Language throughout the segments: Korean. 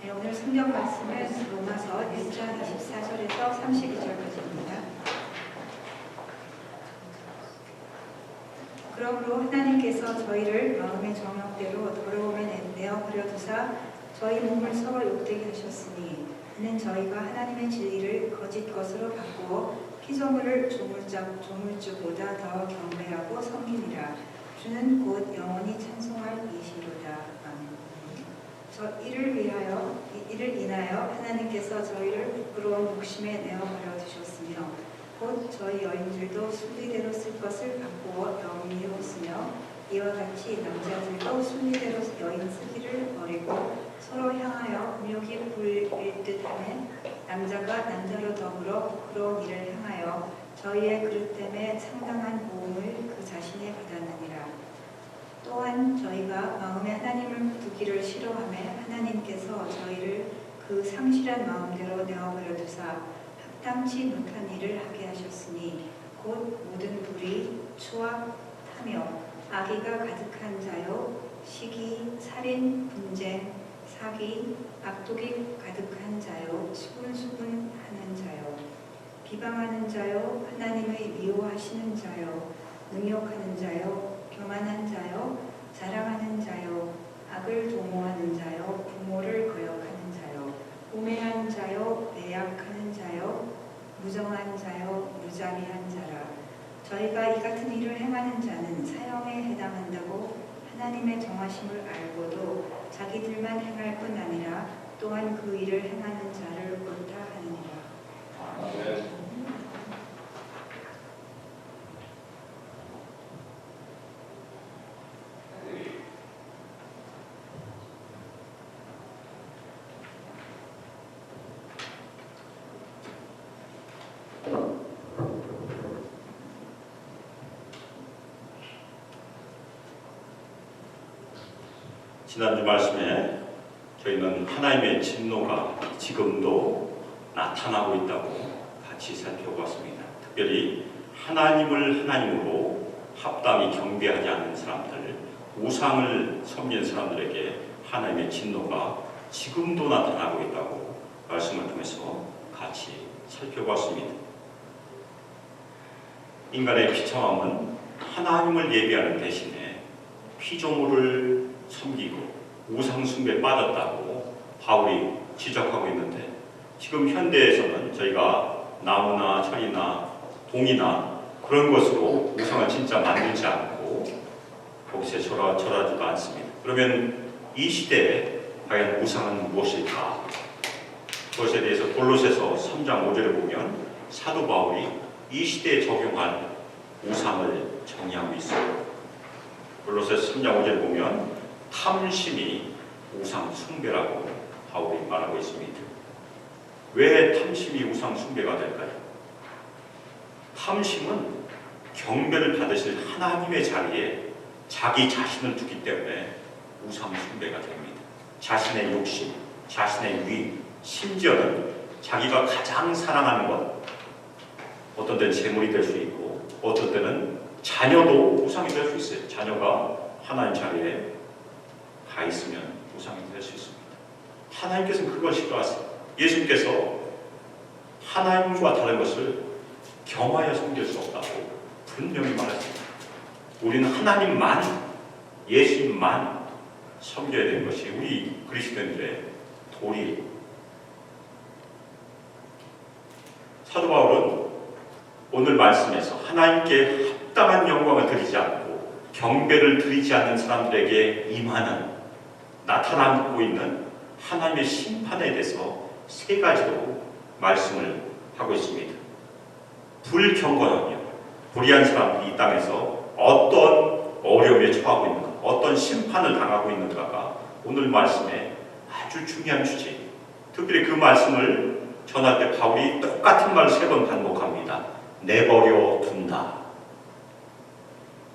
네, 오늘 성경 말씀은 로마서 1장 24절에서 32절까지입니다. 그러므로 하나님께서 저희를 마음의 정욕대로 더러움에 내어버려 두사 저희 몸을 서로 욕되게 하셨으니 이는 저희가 하나님의 진리를 거짓 것으로 바꾸어 피조물을 조물주보다 더 경배하고 섬기니라. 주는 곧 영원히 찬송할 이시로다. 이를 인하여 하나님께서 저희를 부끄러운 욕심에 내어버려 두셨으며 곧 저희 여인들도 순리대로 쓸 것을 바꾸어 영리로 쓰며 이와 같이 남자들도 순리대로 여인 쓰기를 버리고 서로 향하여 음욕이 부릴 듯하며 남자가 남자로 더불어 부끄러운 일을 향하여 저희의 그릇됨에 상당한 보응을 그 자신에 받았느니라. 또한 저희가 마음에 하나님을 두기를 싫어하며 하나님께서 저희를 그 상실한 마음대로 내어버려 두사 합당치 못한 일을 하게 하셨으니 곧 모든 불의, 추악, 탐욕, 악의가 가득한 자요, 시기, 살인, 분쟁, 사기, 악독이 가득한 자요, 수군수군하는 자요, 비방하는 자요, 하나님의 미워하시는 자요, 능욕하는 자요, 교만한 자요, 자랑하는 자요, 악을 도모하는 자요, 부모를 거역하는 자요, 우매한 자요, 매약하는 자요, 무정한 자요, 무자비한 자라. 저희가 이 같은 일을 행하는 자는 사형에 해당한다고 하나님의 정하심을 알고도 자기들만 행할 뿐 아니라 또한 그 일을 행하는 자를 옳다 하느니라. 아멘. 지난주 말씀에 저희는 하나님의 진노가 지금도 나타나고 있다고 같이 살펴보았습니다. 특별히 하나님을 하나님으로 합당히 경배하지 않는 사람들, 우상을 섬기는 사람들에게 하나님의 진노가 지금도 나타나고 있다고 말씀을 통해서 같이 살펴보았습니다. 인간의 비참함은 하나님을 예배하는 대신에 피조물을 섬기고 우상 숭배에 빠졌다고 바울이 지적하고 있는데, 지금 현대에서는 저희가 나무나 철이나 동이나 그런 것으로 우상을 진짜 만들지 않고 거기서 절하지도 않습니다. 그러면 이 시대에 과연 우상은 무엇일까? 그것에 대해서 골로새서 3장 5절에 보면 사도 바울이 이 시대에 적용한 우상을 정의하고 있어요. 골로새서 3장 5절에 보면 탐심이 우상 숭배라고 바울이 말하고 있습니다. 왜 탐심이 우상 숭배가 될까요? 탐심은 경배를 받으실 하나님의 자리에 자기 자신을 두기 때문에 우상 숭배가 됩니다. 자신의 욕심, 자신의 위, 심지어는 자기가 가장 사랑하는 것, 어떤 때는 재물이 될 수 있고 어떤 때는 자녀도 우상이 될 수 있어요. 자녀가 하나님 자리에 가 있으면 우상이 될 수 있습니다. 하나님께서는 그걸 싫어하세요. 예수님께서 하나님과 다른 것을 겸하여 섬길 수 없다고 분명히 말했습니다. 우리는 하나님만, 예수님만 섬겨야 되는 것이 우리 그리스도인들의 도리예요. 사도 바울은 오늘 말씀에서 하나님께 합당한 영광을 드리지 않고 경배를 드리지 않는 사람들에게 임하는, 나타나고 있는 하나님의 심판에 대해서 세 가지로 말씀을 하고 있습니다. 불경건하며 불의한 사람들이 이 땅에서 어떤 어려움에 처하고 있는가, 어떤 심판을 당하고 있는가가 오늘 말씀의 아주 중요한 주제입니다. 특별히 그 말씀을 전할 때 바울이 똑같은 말을 3번 반복합니다. 내버려 둔다.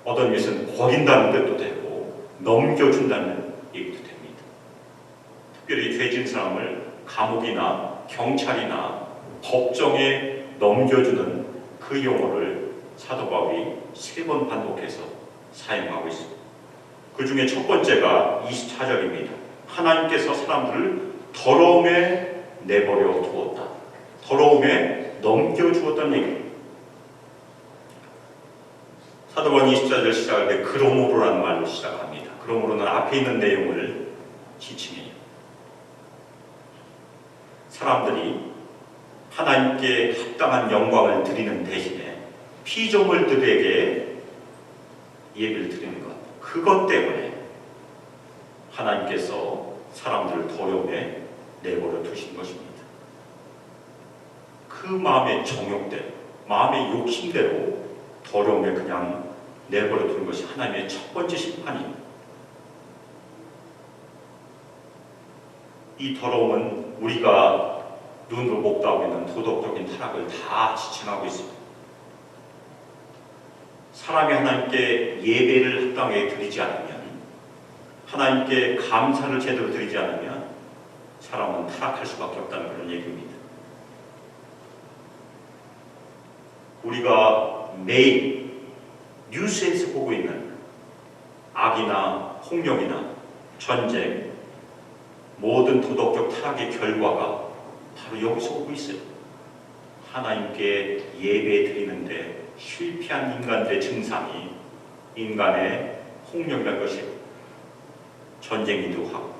어떤 것은 버린다는 뜻도 되고 넘겨준다는 얘기도 됩니다. 특별히 죄진 사람을 감옥이나 경찰이나 법정에 넘겨주는 그 용어를 사도 바울이 3번 반복해서 사용하고 있습니다. 그 중에 첫 번째가 24절입니다. 하나님께서 사람들을 더러움에 내버려 두었다. 더러움에 넘겨주었다는 얘기입니다. 사도번 24절 시작할 때 그러므로라는 말로 시작합니다. 그러므로는 앞에 있는 내용을 지칭해요. 사람들이 하나님께 합당한 영광을 드리는 대신에 피조물들에게 예배를 드리는 것, 그것 때문에 하나님께서 사람들을 더러움에 내버려 두신 것입니다. 그 마음의 정욕대로, 마음의 욕심대로 더러움에 그냥 내버려 두는 것이 하나님의 첫 번째 심판입니다. 이 더러움은 우리가 눈으로 목도하고 있는 도덕적인 타락을 다 지칭하고 있습니다. 사람이 하나님께 예배를 합당하게 드리지 않으면, 하나님께 감사를 제대로 드리지 않으면 사람은 타락할 수밖에 없다는 그런 얘기입니다. 우리가 매일 뉴스에서 보고 있는 악이나 폭력이나 전쟁, 모든 도덕적 타락의 결과가 바로 여기서 오고 있어요. 하나님께 예배 드리는데 실패한 인간들의 증상이 인간의 폭력이라는 것이에요. 전쟁이기도 하고.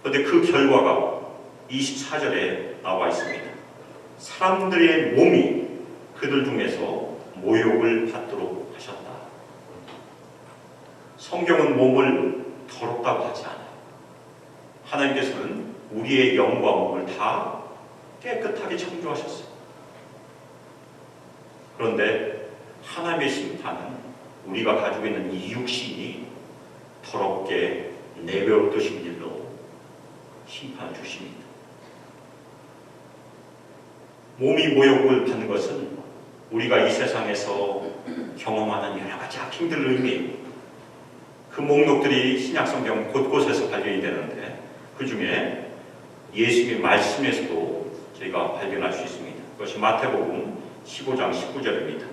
그런데 그 결과가 24절에 나와 있습니다. 사람들의 몸이 그들 중에서 모욕을 받도록 하셨다. 성경은 몸을 더럽다고 하지 않아요. 하나님께서는 우리의 영과 몸을 다 깨끗하게 창조하셨어요. 그런데 하나님의 심판은 우리가 가지고 있는 이 육신이 더럽게 내버려 두신 일로 심판을 주십니다. 몸이 모욕을 받는 것은 우리가 이 세상에서 경험하는 여러 가지 악행들을 의미해요. 그 목록들이 신약성경 곳곳에서 발견이 되는데 그 중에 예수님의 말씀에서도 저희가 발견할 수 있습니다. 그것이 마태복음 15장 19절입니다.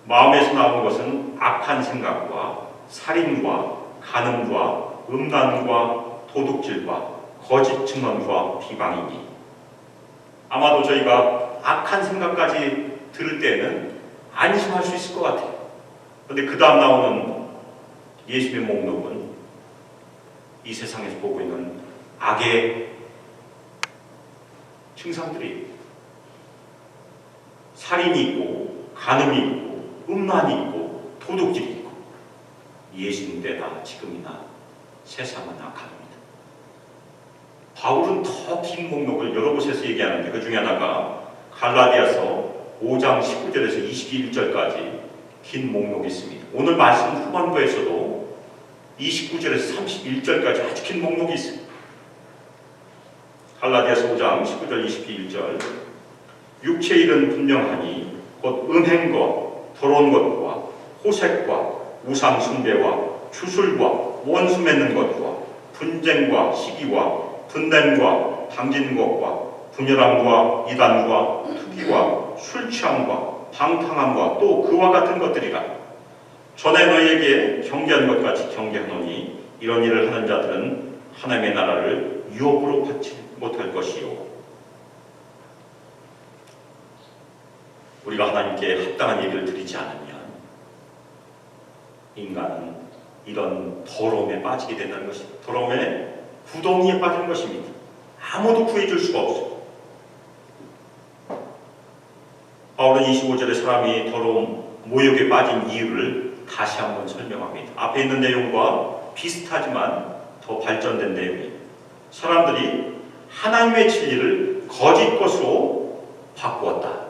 마음에서 나오는 것은 악한 생각과 살인과 간음과 음란과 도둑질과 거짓 증언과 비방이니. 아마도 저희가 악한 생각까지 들을 때는 안심할 수 있을 것 같아요. 그런데 그 다음 나오는 예수님의 목록은 이 세상에서 보고 있는 악의 증상들이, 살인이 있고 간음이 있고 음란이 있고 도둑질이 있고, 예수님 때나 지금이나 세상은 악합니다. 바울은 더 긴 목록을 여러 곳에서 얘기하는데 그 중에 하나가 갈라디아서 5장 19절에서 21절까지 긴 목록이 있습니다. 오늘 말씀 후반부에서도 29절에서 31절까지 아주 긴 목록이 있습니다. 갈라디아서 5장 19절 21절 육체의 일은 분명하니 곧 음행 것, 더러운 것과 호색과 우상 숭배와 주술과 원수 맺는 것과 분쟁과 시기와 분냄과 당진 것과 분열함과 이단과 투기와 술 취함과 방탕함과 또 그와 같은 것들이라. 전에 너희에게 경계한 것 같이 경계하노니 이런 일을 하는 자들은 하나님의 나라를 유업으로 받지 못할 것이요. 우리가 하나님께 합당한 예배를 드리지 않으면 인간은 이런 더러움에 빠지게 된다는 것입니다. 더러움의 구덩이에 빠지는 것입니다. 아무도 구해줄 수가 없어요. 바울은 25절에 사람이 더러움, 모욕에 빠진 이유를 다시 한번 설명합니다. 앞에 있는 내용과 비슷하지만 더 발전된 내용이에요. 사람들이 하나님의 진리를 거짓 것으로 바꾸었다.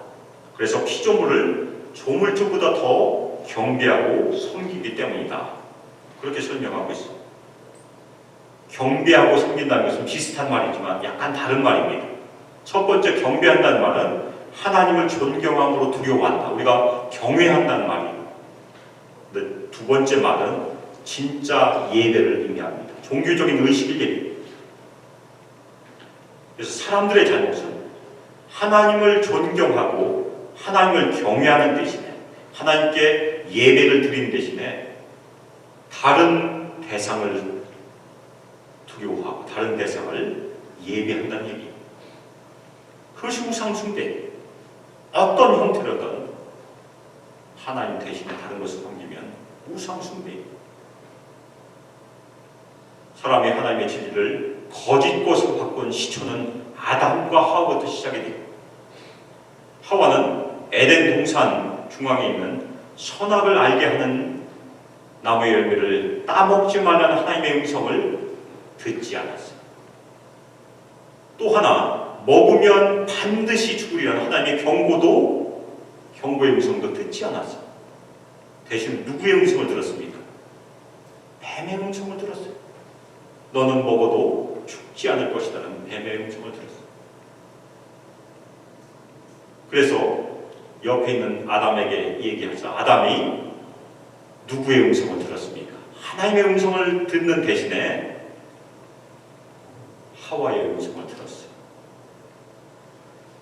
그래서 피조물을 조물주보다 더 경배하고 섬기기 때문이다. 그렇게 설명하고 있습니다. 경배하고 섬긴다는 것은 비슷한 말이지만 약간 다른 말입니다. 첫 번째 경배한다는 말은 하나님을 존경함으로 두려워한다. 우리가 경외한다는 말이에요. 근데 두 번째 말은 진짜 예배를 의미합니다. 종교적인 의식을 얘기해요. 그래서 사람들의 잘못은 하나님을 존경하고 하나님을 경외하는 대신에 하나님께 예배를 드리는 대신에 다른 대상을 두려워하고 다른 대상을 예배한다는 얘기예요. 그것이 우상숭배. 어떤 형태로든 하나님 대신에 다른 것을 섬기면 우상숭배예요. 사람이 하나님의 진리를 거짓 것으로 바꾼 시초는 아담과 하와부터 시작이 돼요. 하와는 에덴 동산 중앙에 있는 선악을 알게 하는 나무의 열매를 따먹지 말라는 하나님의 음성을 듣지 않았어요. 또 하나, 먹으면 반드시 죽으리라는 하나님의 경고의 음성도 듣지 않았어요. 대신 누구의 음성을 들었습니까? 뱀의 음성을 들었어요. 너는 먹어도 죽지 않을 것이라는 뱀의 음성을 들었어요. 그래서 옆에 있는 아담에게 얘기하자. 아담이 누구의 음성을 들었습니까? 하나님의 음성을 듣는 대신에 하와의 음성을 들었어요.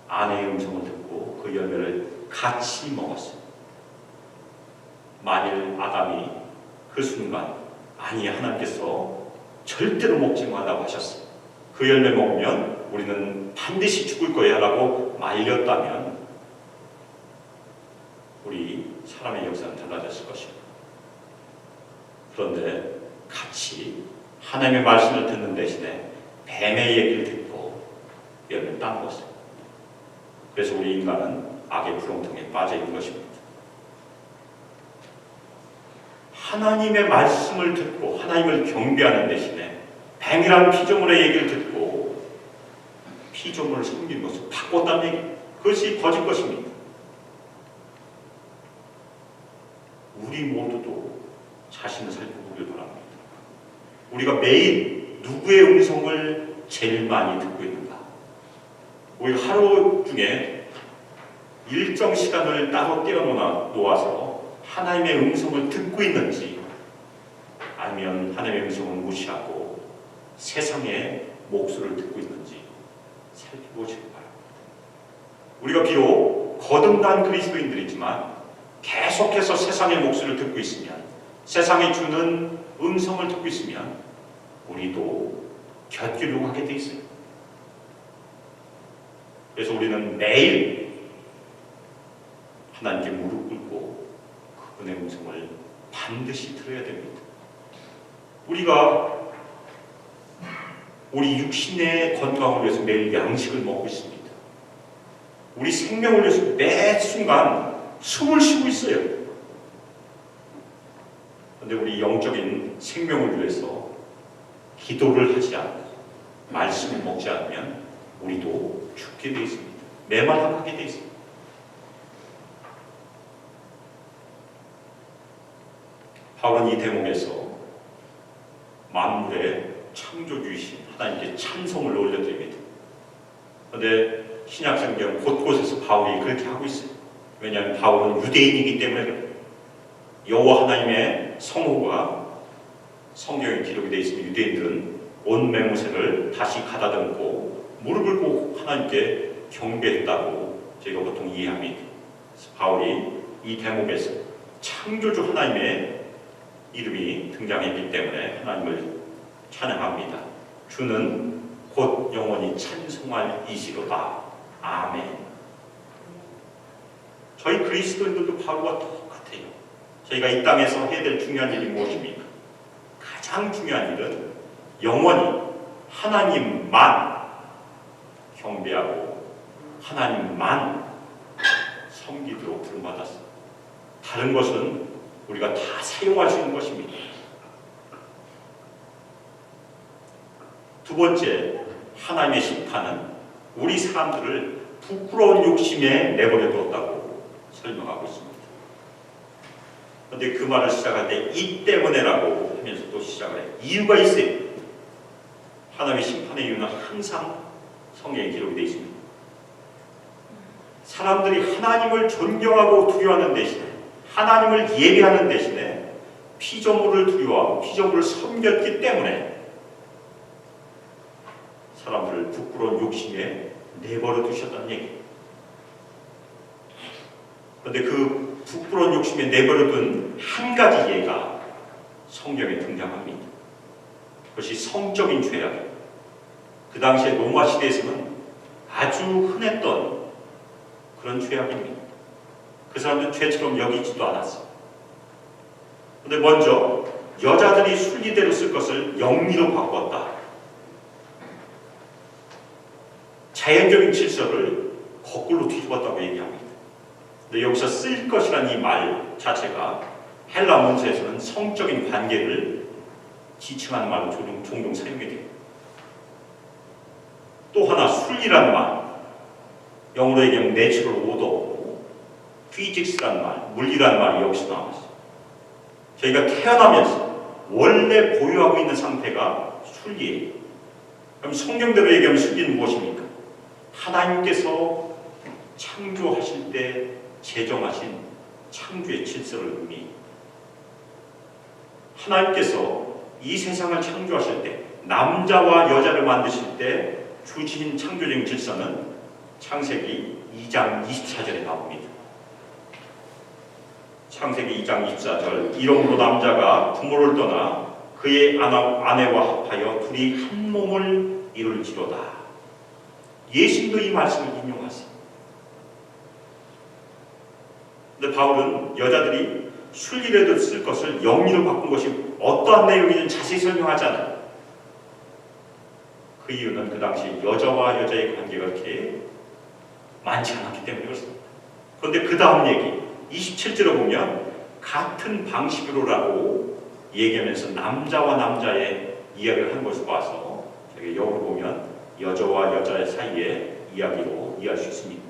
아내의 음성을 듣고 그 열매를 같이 먹었어요. 만일 아담이 그 순간 아니 하나님께서 절대로 먹지 말라고 하셨어요. 그 열매 먹으면 우리는 반드시 죽을 거야 라고 말렸다면 우리 사람의 역사는 달라졌을 것입니다. 그런데 같이 하나님의 말씀을 듣는 대신에 뱀의 얘기를 듣고 열매를 따먹었어요. 그래서 우리 인간은 악의 부렁텅이에 빠져 있는 것입니다. 하나님의 말씀을 듣고 하나님을 경배하는 대신에 뱀이란 피조물의 얘기를 듣고 피조물을 섬기는 것을 바꿨다는 얘기. 그것이 거짓 것입니다. 우리 모두도 자신을 살펴보길 바랍니다. 우리가 매일 누구의 음성을 제일 많이 듣고 있는가? 우리 하루 중에 일정 시간을 따로 떼어놓아서 하나님의 음성을 듣고 있는지 아니면 하나님의 음성을 무시하고 세상의 목소리를 듣고 있는지 살펴보시기 바랍니다. 우리가 비록 거듭난 그리스도인들이지만 계속해서 세상의 목소리를 듣고 있으면 세상이 주는 음성을 듣고 있으면 우리도 곁길로 가게 돼 있어요. 그래서 우리는 매일 하나님께 무릎 꿇고 그분의 음성을 반드시 들어야 됩니다. 우리가 우리 육신의 건강을 위해서 매일 양식을 먹고 있습니다. 우리 생명을 위해서 매 순간 숨을 쉬고 있어요. 그런데 우리 영적인 생명을 위해서 기도를 하지 않고 말씀을 먹지 않으면 우리도 죽게 되어 있습니다. 메말라하게 되어 있습니다. 바울은 이 대목에서 만물의 창조주이신 하나님께 찬송을 올려드립니다. 그런데 신약성경 곳곳에서 바울이 그렇게 하고 있어요. 왜냐하면 바울은 유대인이기 때문에 그래요. 여호와 하나님의 성호가 성경에 기록이 되어 있으면 유대인들은 온 맹무새를 다시 가다듬고 무릎을 꿇고 하나님께 경배했다고 저희가 보통 이해합니다. 바울이 이 대목에서 창조주 하나님의 이름이 등장했기 때문에 하나님을 찬양합니다. 주는 곧 영원히 찬송할 이시로다. 아멘. 저희 그리스도인들도 바울과 똑같아요. 저희가 이 땅에서 해야 될 중요한 일이 무엇입니까? 가장 중요한 일은 영원히 하나님만 경배하고 하나님만 섬기도록 부름받았습니다. 다른 것은 우리가 다 사용할 수 있는 것입니다. 두 번째, 하나님의 심판은 우리 사람들을 부끄러운 욕심에 내버려 두었다고 설명하고 있습니다. 그런데 그 말을 시작할 때 이 때문에라고 하면서 또 시작을 해요. 이유가 있어요. 하나님의 심판의 이유는 항상 성경에 기록이 되어 있습니다. 사람들이 하나님을 존경하고 두려워하는 대신에 하나님을 예배하는 대신에 피조물을 두려워하고 피조물을 섬겼기 때문에 사람들을 부끄러운 욕심에 내버려 두셨다는 얘기예요. 그런데 그 부끄러운 욕심에 내버려 둔 한 가지 예가 성경에 등장합니다. 그것이 성적인 죄악입니다. 그 당시에 로마 시대에서는 아주 흔했던 그런 죄악입니다. 그 사람들은 죄처럼 여기지도 않았어요. 그런데 먼저 여자들이 순리대로 쓸 것을 영리로 바꾸었다. 자연적인 질서를 거꾸로 뒤집었다고 얘기합니다. 근데 여기서 쓸 것이라는 이 말 자체가 헬라 문서에서는 성적인 관계를 지칭하는 말로 종종 사용이 됩니다. 또 하나 순리란 말, 영어로 얘기하면 내추럴 오더고 피직스란 말, 물리란 말이 여기서 나왔어요. 저희가 태어나면서 원래 보유하고 있는 상태가 순리예요. 그럼 성경대로 얘기하면 순리는 무엇입니까? 하나님께서 창조하실 때 제정하신 창조의 질서를 의미해요. 하나님께서 이 세상을 창조하실 때 남자와 여자를 만드실 때 주신 창조적인 질서는 창세기 2장 24절에 나옵니다. 창세기 2장 24절 이러므로 남자가 부모를 떠나 그의 아내와 합하여 둘이 한 몸을 이룰지로다. 예수님도 이 말씀을 인용하세요. 근데 바울은 여자들이 순리라도 쓸 것을 영리로 바꾼 것이 어떠한 내용인지 자세히 설명하잖아요. 그 이유는 그 당시 여자와 여자의 관계가 그렇게 많지 않았기 때문에 그렇습니다. 그런데 그 다음 얘기 27절에 보면 같은 방식으로라고 얘기하면서 남자와 남자의 이야기를 한 것을 봐서 저기 역으로 보면 여자와 여자 사이의 이야기로 이해할 수 있습니다.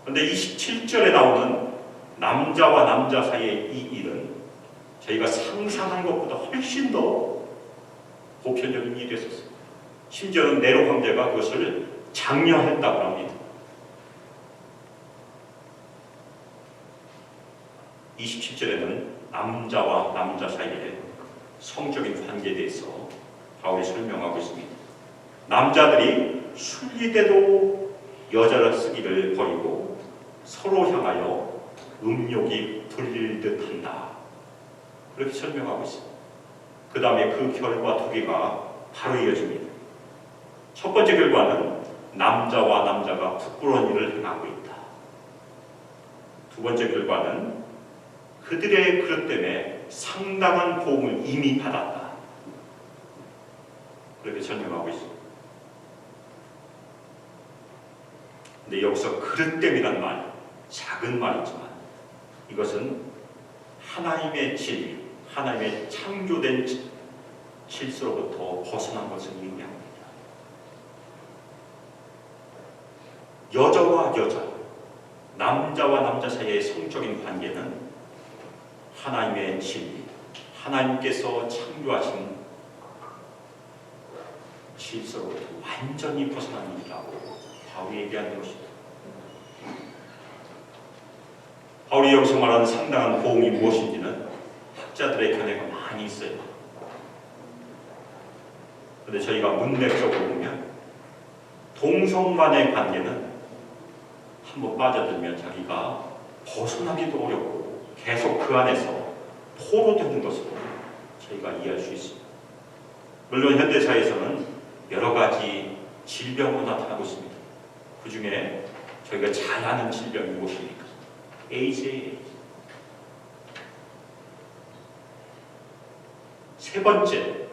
그런데 27절에 나오는 남자와 남자 사이의 이 일은 저희가 상상한 것보다 훨씬 더 보편적인 일이 됐었어요. 심지어는 네로 황제가 그것을 장려했다고 합니다. 27절에는 남자와 남자 사이의 성적인 관계에 대해서 바울이 설명하고 있습니다. 남자들이 순리대로 여자를 쓰기를 버리고 서로 향하여 음욕이 불릴 듯한다. 그렇게 설명하고 있습니다. 그 다음에 그 결과 두 개가 바로 이어집니다. 첫 번째 결과는 남자와 남자가 부끄러운 일을 행하고 있다. 두 번째 결과는 그들의 그릇 때문에 상당한 도움을 이미 받았다. 그렇게 설명하고 있습니다. 근데 여기서 그릇 땜이란 말, 작은 말이지만 이것은 하나님의 진리, 하나님의 창조된 질서로부터 벗어난 것을 의미합니다. 여자와 여자, 남자와 남자 사이의 성적인 관계는 하나님의 진리, 하나님께서 창조하신 질서로부터 완전히 벗어난 일이라고 바울이 얘기하는 것입니다. 바울이 여기서 말하는 상당한 보응이 무엇인지는 학자들의 견해가 많이 있어요. 그런데 저희가 문맥적으로 보면 동성 간의 관계는 한번 빠져들면 자기가 벗어나기도 어렵고 계속 그 안에서 포로되는 것으로 저희가 이해할 수 있습니다. 물론 현대사회에서는 여러 가지 질병으로 나타나고 있습니다. 그 중에 저희가 잘 아는 질병이 무엇입니까? 에이즈예요. 세 번째,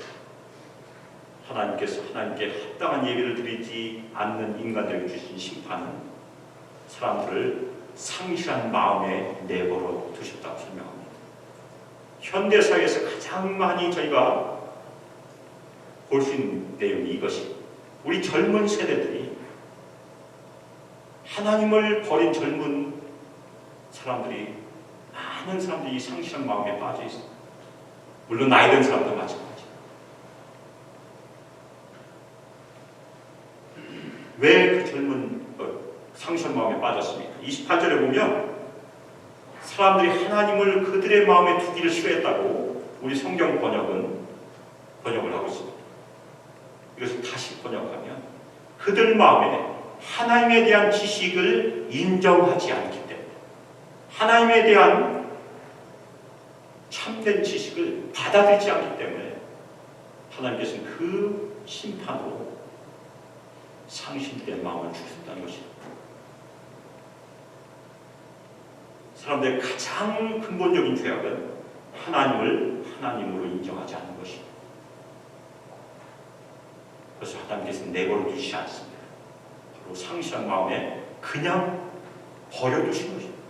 하나님께 합당한 예배를 드리지 않는 인간들에게 주신 심판은 사람들을 상실한 마음에 내버려 두셨다고 설명합니다. 현대사회에서 가장 많이 저희가 볼 수 있는 내용이 이것이 우리 젊은 세대들이 하나님을 버린 젊은 사람들이 많은 사람들이 상실한 마음에 빠져 있습니다. 물론 나이 든 사람도 마찬가지입니다. 왜 그 젊은 상실한 마음에 빠졌습니까? 28절에 보면 사람들이 하나님을 그들의 마음에 두기를 싫어했다고 우리 성경 번역을 하고 있습니다. 이것을 다시 번역하면 그들 마음에 하나님에 대한 지식을 인정하지 않기 때문에 하나님에 대한 참된 지식을 받아들이지 않기 때문에 하나님께서는 그 심판으로 상신된 마음을 주셨다는 것입니다. 사람들의 가장 근본적인 죄악은 하나님을 하나님으로 인정하지 않는 것입니다. 그래서 하나님께서는 내버려 두시지 않습니다. 바로 상실한 마음에 그냥 버려두신 것입니다.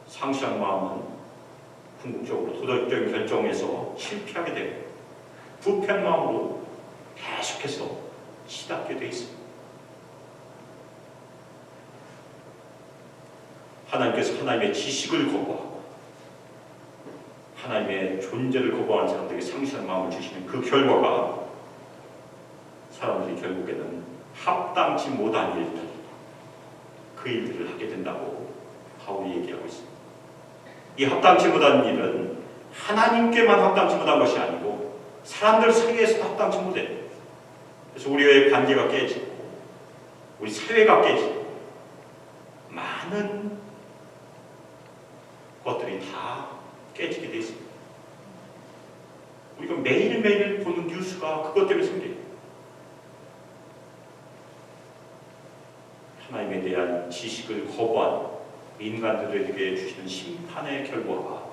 상실한 마음은 궁극적으로 도덕적인 결정에서 실패하게 되고 부패한 마음으로 계속해서 시닫게 되어 있습니다. 하나님께서 하나님의 지식을 거부하고 하나님의 존재를 거부하는 사람들에게 상실한 마음을 주시는 그 결과가 사람들이 결국에는 합당치 못한 일들, 그 일들을 하게 된다고 바울이 얘기하고 있습니다. 이 합당치 못한 일은 하나님께만 합당치 못한 것이 아니고 사람들 사이에서도 합당치 못해요. 그래서 우리의 관계가 깨지고 우리 사회가 깨지고 많은 것들이 다 깨지게 되어 있습니다. 우리가 매일매일 보는 뉴스가 그것 때문에 생겨요. 하나님에 대한 지식을 거부한 인간들에게 주시는 심판의 결과가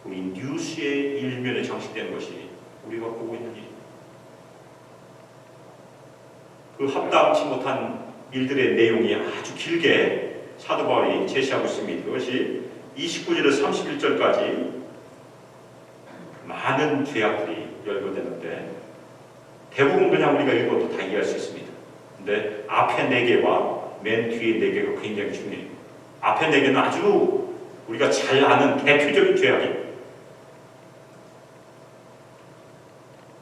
우리 뉴스의 일면에 장식되는 것이 우리가 보고 있는 일입니다. 그 합당치 못한 일들의 내용이 아주 길게 사도 바울이 제시하고 있습니다. 그것이 29절에서 31절까지 많은 죄악들이 열거되는데 대부분 그냥 우리가 읽어도 다 이해할 수 있습니다. 근데 앞에 4개와 맨 뒤에 4개가 굉장히 중요해요. 앞에 4개는 아주 우리가 잘 아는 대표적인 죄악입니다.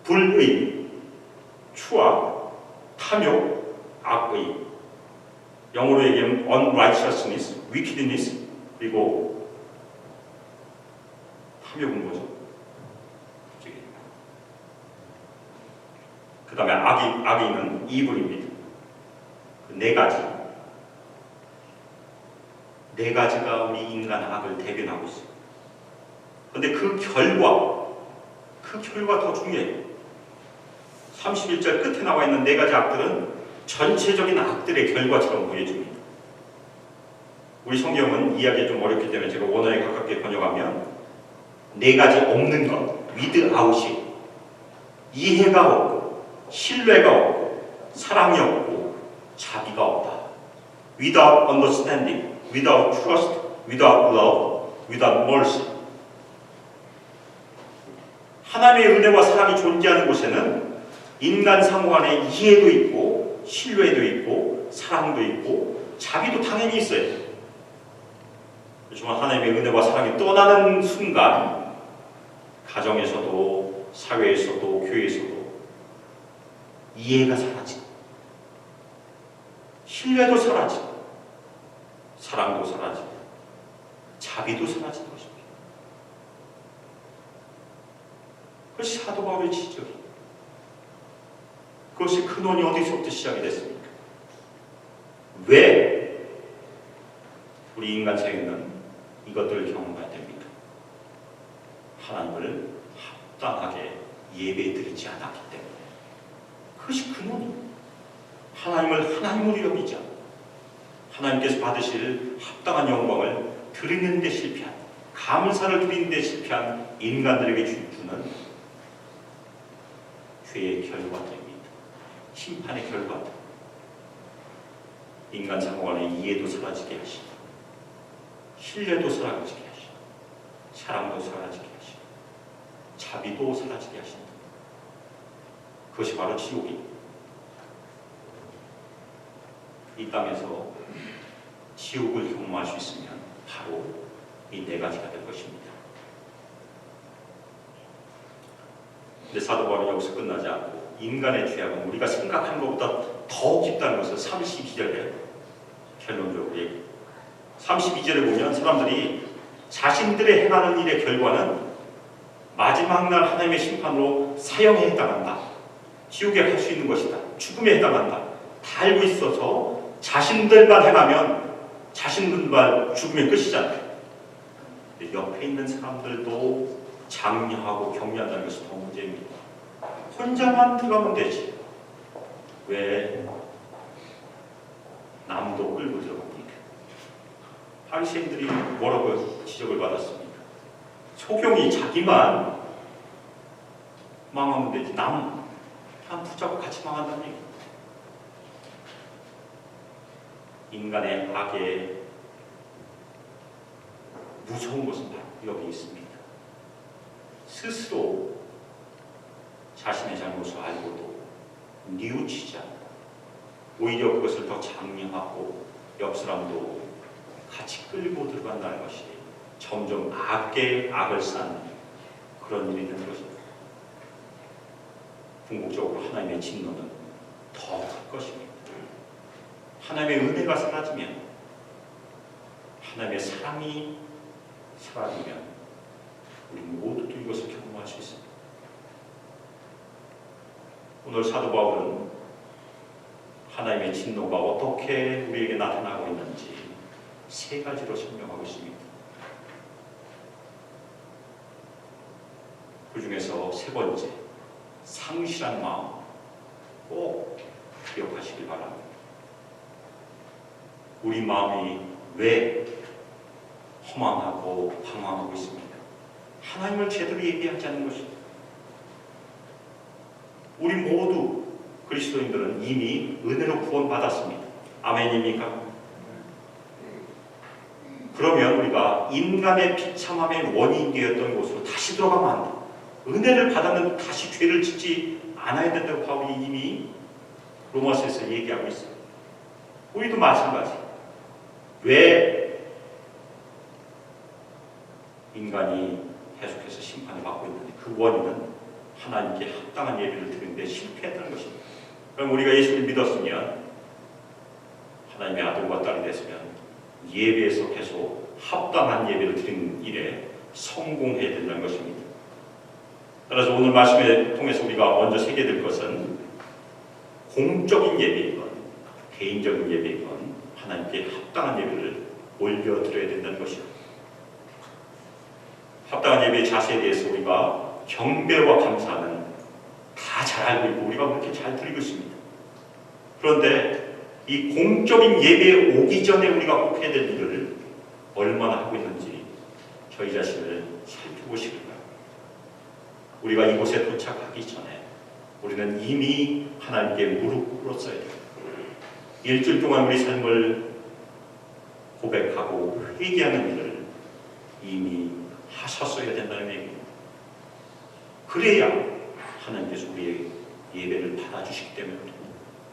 불의, 추악, 탐욕, 악의, 영어로 얘기하면 unrighteousness, wickedness, 그리고 탐욕은 뭐죠? 그 다음에 악의는 evil입니다. 그 4가지. 4가지가 우리 인간 악을 대변하고 있어요. 그런데 그 결과 더 중요해요. 31절 끝에 나와 있는 4가지 악들은 전체적인 악들의 결과처럼 보여집니다. 우리 성경은 이해하기 좀 어렵기 때문에 제가 원어에 가깝게 번역하면 4가지 없는 것, without이 이해가 없고 신뢰가 없고 사랑이 없고 자비가 없다. without understanding, without trust, without love, without mercy. 하나님의 은혜와 사랑이 존재하는 곳에는 인간 상호 간에 이해도 있고 신뢰도 있고 사랑도 있고 자비도 당연히 있어요. 그렇지만 하나님의 은혜와 사랑이 떠나는 순간 가정에서도 사회에서도 교회에서도 이해가 사라지고 신뢰도 사라지고 사랑도 사라지고 자비도 사라지는 것입니다. 그것이 사도 바울의 지적이에요. 그것이 근원이 어디서부터 시작이 됐습니까? 왜 우리 인간 세계는 이것들을 경험해야 됩니까? 하나님을 합당하게 예배드리지 않았기 때문에. 그것이 근원입니다. 하나님을 하나님으로 여기지 않고 하나님께서 받으실 합당한 영광을 드리는 데 실패한, 감사를 드리는 데 실패한 인간들에게 주는 죄의 결과들입니다. 심판의 결과들. 인간 상호 간의 이해도 사라지게 하시고 신뢰도 사라지게 하시고 사랑도 사라지게 하시고 자비도 사라지게 하신다. 그것이 바로 지옥입니다. 이 땅에서 지옥을 경험할 수 있으면 바로 이 4가지가 될 것입니다. 근데 사도 바울이 여기서 끝나지 않고 인간의 죄악은 우리가 생각한 것보다 더 깊다는 것을 32절에 결론적으로 얘기해요. 32절에 보면 사람들이 자신들의 행하는 일의 결과는 마지막 날 하나님의 심판으로 사형에 해당한다. 지옥에 갈 수 있는 것이다. 죽음에 해당한다. 다 알고 있어서 자신들만 행하면 자신들만 죽음의 끝이잖아요. 옆에 있는 사람들도 장려하고 격려한다는 것이 더 문제입니다. 혼자만 들어가면 되지. 왜 남도 끌고 들어갑니까? 바리새인들이 뭐라고 지적을 받았습니까? 소경이 자기만 망하면 되지. 남 붙잡고 같이 망한다는 얘기. 인간의 악의 무서운 것은 바로 여기 있습니다. 스스로 자신의 잘못을 알고도 뉘우치지 않고 오히려 그것을 더 장려하고 옆 사람도 같이 끌고 들어간다는 것이 점점 악을 쌓는 그런 일이 되는 것입니다. 궁극적으로 하나님의 진노는 더 클 것입니다. 하나님의 은혜가 사라지면, 하나님의 사랑이 사라지면 우리 모두도 이것을 경험할 수 있습니다. 오늘 사도 바울은 하나님의 진노가 어떻게 우리에게 나타나고 있는지 세 가지로 설명하고 있습니다. 그 중에서 세 번째, 상실한 마음 꼭 기억하시길 바랍니다. 우리 마음이 왜 허망하고 방황하고 있습니까? 하나님을 제대로 예배하지 않는 것입니다. 우리 모두 그리스도인들은 이미 은혜로 구원받았습니다. 아멘입니까? 그러면 우리가 인간의 비참함의 원인이 되었던 곳으로 다시 돌아가면 안 돼. 은혜를 받았는데 다시 죄를 짓지 않아야 된다고 바울이 이미 로마서에서 얘기하고 있어요. 우리도 마찬가지. 왜 인간이 계속해서 심판을 받고 있는지 그 원인은 하나님께 합당한 예배를 드리는데 실패했다는 것입니다. 그럼 우리가 예수를 믿었으면, 하나님의 아들과 딸이 됐으면 예배에서 계속 합당한 예배를 드리는 일에 성공해야 된다는 것입니다. 따라서 오늘 말씀을 통해서 우리가 먼저 새겨야 될 것은 공적인 예배이건 개인적인 예배이건 하나님께 합당한 예배를 올려드려야 된다는 것입니다. 합당한 예배의 자세에 대해서 우리가 경배와 감사는 다 잘 알고 있고 우리가 그렇게 잘 드리고 있습니다. 그런데 이 공적인 예배에 오기 전에 우리가 꼭 해야 될 일을 얼마나 하고 있는지 저희 자신을 살펴보시길 바랍니다. 우리가 이곳에 도착하기 전에 우리는 이미 하나님께 무릎 꿇었어야 돼요. 일주일 동안 우리 삶을 고백하고 회개하는 일을 이미 하셨어야 된다는 얘기입니다. 그래야 하나님께서 우리의 예배를 받아주시기 때문입니다.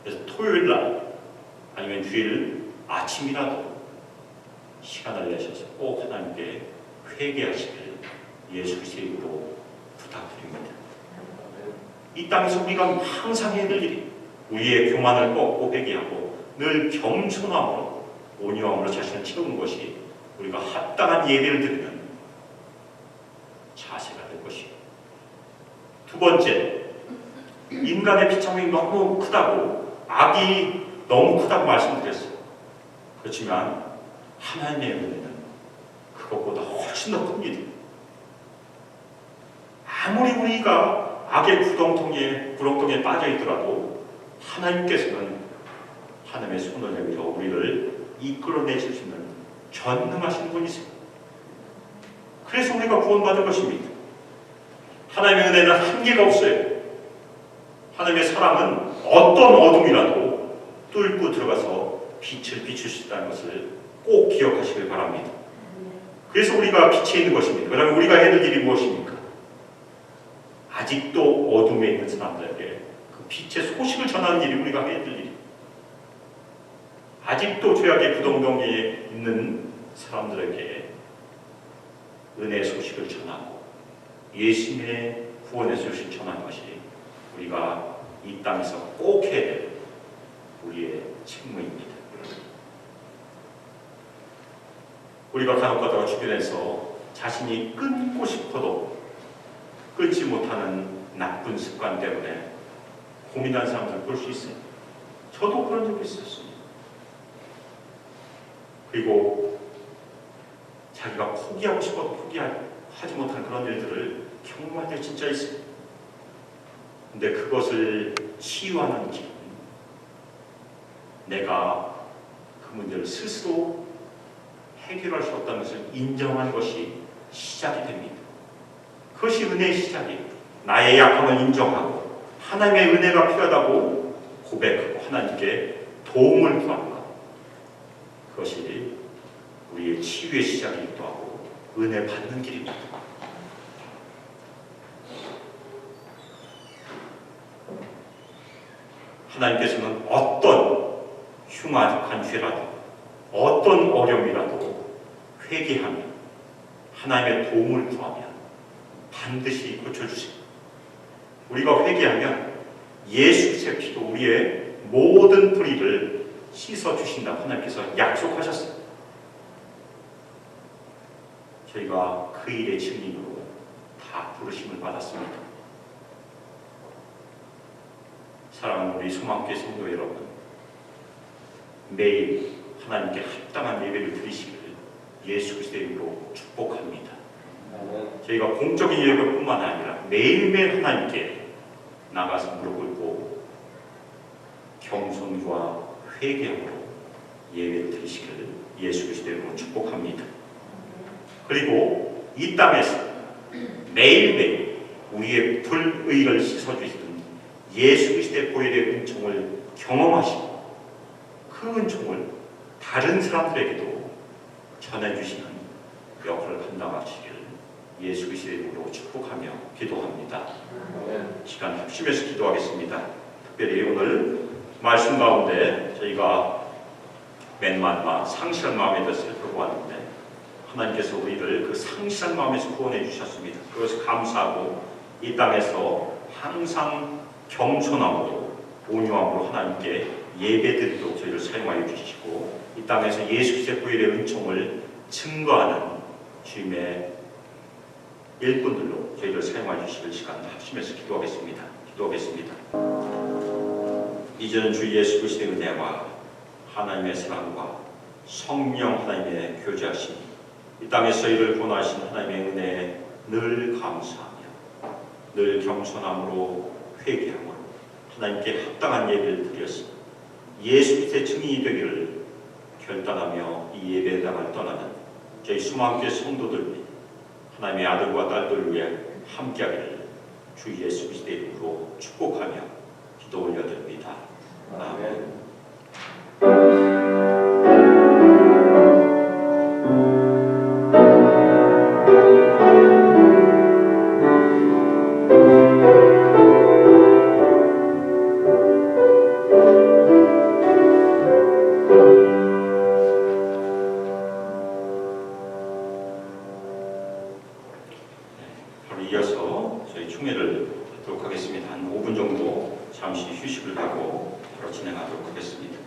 그래서 토요일날 아니면 주일 아침이라도 시간을 내셔서 꼭 하나님께 회개하시길 예수 그리스도의 이름으로 부탁드립니다. 이 땅에서 우리가 항상 해야 될 일이 우리의 교만을 꺾고 회개하고 늘 겸손함으로 온유함으로 자신을 채우는 것이 우리가 합당한 예배를 드리는 자세가 될 것이에요. 두 번째, 인간의 비참함이 너무 크다고, 악이 너무 크다고 말씀드렸어요. 그렇지만 하나님의 은혜는 그것보다 훨씬 더 큽니다. 아무리 우리가 악의 구렁텅이에 빠져 있더라도 하나님께서는 하나님의 손을 내밀어 우리를 이끌어내실 수 있는 전능하신 분이세요. 그래서 우리가 구원받은 것입니다. 하나님의 은혜는 한계가 없어요. 하나님의 사랑은 어떤 어둠이라도 뚫고 들어가서 빛을 비출 수 있다는 것을 꼭 기억하시길 바랍니다. 그래서 우리가 빛에 있는 것입니다. 그러면 우리가 해야 될 일이 무엇입니까? 아직도 어둠에 있는 사람들에게 그 빛의 소식을 전하는 일이 우리가 해야 될 일입니다. 아직도 죄악의 구덩텅이에 있는 사람들에게 은혜의 소식을 전하고 예수님의 구원의 소식을 전하는 것이 우리가 이 땅에서 꼭 해야 될 우리의 책무입니다. 우리가 간혹가다가 주변에서 자신이 끊고 싶어도 끊지 못하는 나쁜 습관 때문에 고민하는 사람들을 볼 수 있어요. 저도 그런 적이 있었습니다. 그리고 자기가 포기하고 싶어도 포기하지 못하는 그런 일들을 경험할 때 진짜 있습니다. 근데 그것을 치유하는 길, 내가 그 문제를 스스로 해결할 수 없다는 것을 인정하는 것이 시작이 됩니다. 그것이 은혜의 시작이에요. 나의 약함을 인정하고 하나님의 은혜가 필요하다고 고백하고 하나님께 도움을 구하는 것, 그것이 우리의 치유의 시작이기도 하고 은혜 받는 길입니다. 하나님께서는 어떤 흉악한 죄라도 어떤 어려움이라도 회개하며 하나님의 도움을 구하면 반드시 고쳐주십니다. 우리가 회개하면 예수 그리스도의 피로 우리의 모든 불의를 씻어주신다고 하나님께서 약속하셨습니다. 저희가 그 일의 증인으로 다 부르심을 받았습니다. 사랑하는 우리 소망교회 성도 여러분, 매일 하나님께 합당한 예배를 드리시기를 예수 그리스도의 이름으로 축복합니다. 저희가 공적인 예배뿐만 아니라 매일매일 하나님께 나가서 무릎 꿇고 겸손과 회개함으로 예배를 드리시기를 예수 그리스도의 이름으로 축복합니다. 그리고 이 땅에서 매일매일 우리의 불의를 씻어주시는 예수 그리스도의 보혈의 은총을 경험하시고 그 은총을 다른 사람들에게도 전해주시는 역할을 감당하시기를 예수 그리스도의 이름으로 축복하며 기도합니다. 시간 합심해서 기도하겠습니다. 특별히 오늘 말씀 가운데 저희가 맨 상실한 마음에 대해서 살펴보았는데 하나님께서 우리를 그 상실한 마음에서 구원해 주셨습니다. 그것을 감사하고 이 땅에서 항상 겸손함으로 온유함으로 하나님께 예배드리도록 저희를 사용하여 주시고 이 땅에서 예수 그리스도의 보혈의 은총을 증거하는 주님의 일꾼들로 저희를 사용하여 주시길 시간을 합심해서 기도하겠습니다. 이제는 주 예수 그리스도의 은혜와 하나님의 사랑과 성령 하나님의 교제하심이 이 땅에서 저희를 구원하신 하나님의 은혜에 늘 감사하며 늘 겸손함으로 회개함으로 하나님께 합당한 예배를 드렸으니 예수 그리스도의 증인이 되기를 결단하며 이 예배당을 떠나는 저희 수많은 성도들 하나님의 아들과 딸들 위해 함께하기를 주 예수 그리스도의 이름으로 축복하며 기도 올려드립니다. 아멘. 이어서 저희 총회를 하도록 하겠습니다. 한 5분 정도 잠시 휴식을 하고 바로 진행하도록 하겠습니다.